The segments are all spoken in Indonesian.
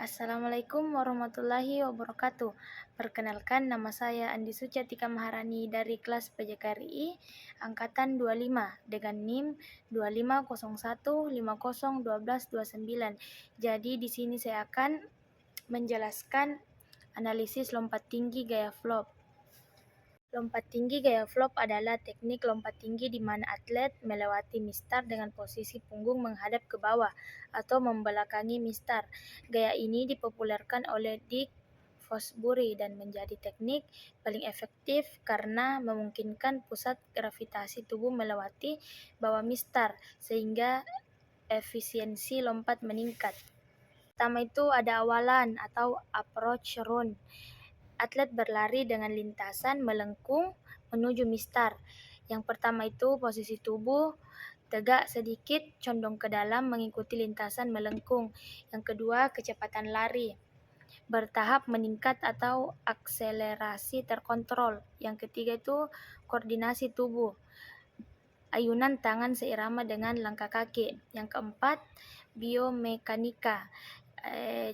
Assalamualaikum warahmatullahi wabarakatuh. Perkenalkan, nama saya Andi Suciatika Maharani dari kelas PJKRI angkatan 25 dengan NIM 2501501229. Jadi di sini saya akan menjelaskan analisis lompat tinggi gaya flop. Lompat tinggi gaya flop adalah teknik lompat tinggi di mana atlet melewati mistar dengan posisi punggung menghadap ke bawah atau membelakangi mistar. Gaya ini dipopulerkan oleh Dick Fosbury dan menjadi teknik paling efektif karena memungkinkan pusat gravitasi tubuh melewati bawah mistar sehingga efisiensi lompat meningkat. Pertama itu ada awalan atau approach run. Atlet berlari dengan lintasan melengkung menuju mistar. Yang pertama itu posisi tubuh tegak sedikit condong ke dalam mengikuti lintasan melengkung. Yang kedua kecepatan lari bertahap meningkat atau akselerasi terkontrol. Yang ketiga itu koordinasi tubuh, ayunan tangan seirama dengan langkah kaki. Yang keempat biomekanika.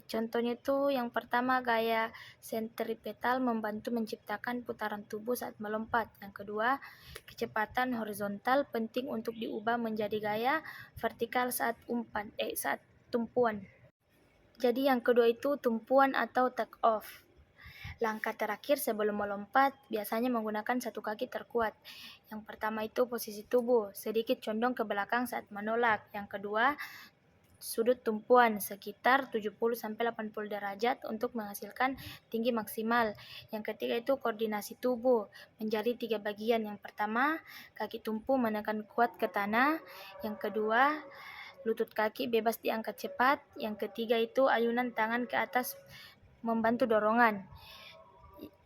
Contohnya itu yang pertama gaya sentripetal membantu menciptakan putaran tubuh saat melompat. Yang kedua, kecepatan horizontal penting untuk diubah menjadi gaya vertikal saat tumpuan. Jadi yang kedua itu tumpuan atau take off. Langkah terakhir sebelum melompat biasanya menggunakan satu kaki terkuat. Yang pertama itu posisi tubuh sedikit condong ke belakang saat menolak. Yang kedua, sudut tumpuan sekitar 70-80 derajat untuk menghasilkan tinggi maksimal. Yang ketiga itu koordinasi tubuh menjadi 3 bagian. Yang pertama, kaki tumpu menekan kuat ke tanah. Yang kedua, lutut kaki bebas diangkat cepat. Yang ketiga itu ayunan tangan ke atas membantu dorongan.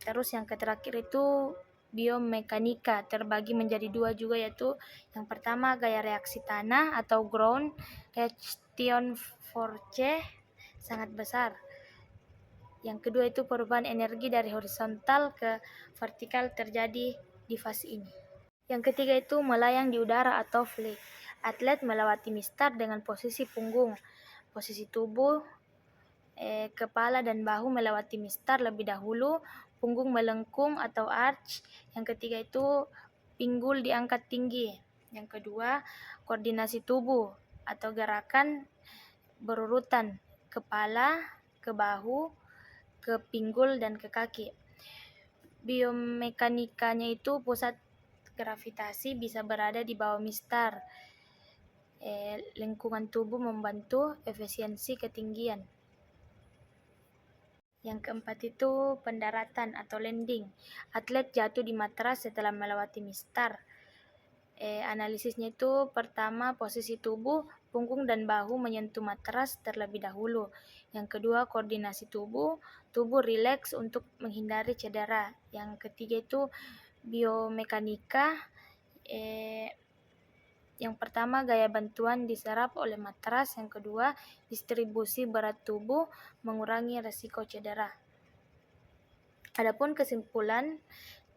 Terus yang terakhir itu biomekanika terbagi menjadi 2 juga, yaitu yang pertama gaya reaksi tanah atau ground reaction force sangat besar. Yang kedua itu perubahan energi dari horizontal ke vertikal terjadi di fase ini. Yang ketiga itu melayang di udara atau flight. Atlet melewati mistar dengan posisi punggung, posisi tubuh, kepala dan bahu melewati mistar lebih dahulu, punggung melengkung atau arch. Yang ketiga itu pinggul diangkat tinggi. Yang kedua, koordinasi tubuh atau gerakan berurutan, kepala, ke bahu, ke pinggul dan ke kaki. Biomekanikanya itu pusat gravitasi bisa berada di bawah mistar. Lengkungan tubuh membantu efisiensi ketinggian. Yang keempat itu pendaratan atau landing. Atlet jatuh di matras setelah melewati mistar. Analisisnya itu pertama posisi tubuh, punggung dan bahu menyentuh matras terlebih dahulu. Yang kedua koordinasi tubuh, tubuh rileks untuk menghindari cedera. Yang ketiga itu biomekanika. Yang pertama gaya bantuan diserap oleh matras. Yang kedua distribusi berat tubuh mengurangi resiko cedera. Adapun kesimpulan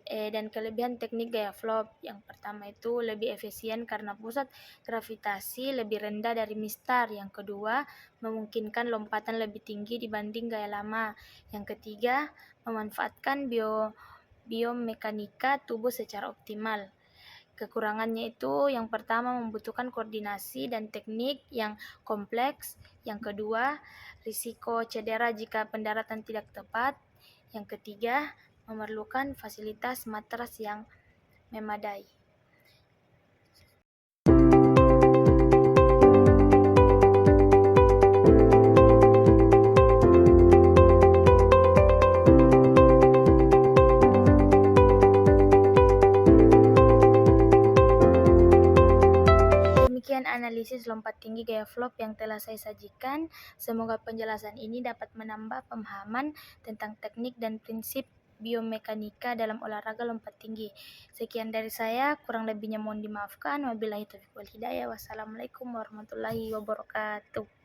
dan kelebihan teknik gaya flop. Yang pertama itu lebih efisien karena pusat gravitasi lebih rendah dari mistar. Yang kedua, memungkinkan lompatan lebih tinggi dibanding gaya lama. Yang ketiga, memanfaatkan biomekanika tubuh secara optimal. Kekurangannya itu yang pertama membutuhkan koordinasi dan teknik yang kompleks. Yang kedua, risiko cedera jika pendaratan tidak tepat. Yang ketiga, memerlukan fasilitas matras yang memadai. Demikian analisis lompat tinggi gaya flop yang telah saya sajikan. Semoga penjelasan ini dapat menambah pemahaman tentang teknik dan prinsip biomekanika dalam olahraga lompat tinggi. Sekian dari saya, kurang lebihnya mohon dimaafkan. Wabillahi taufiq wal hidayah. Wassalamualaikum warahmatullahi wabarakatuh.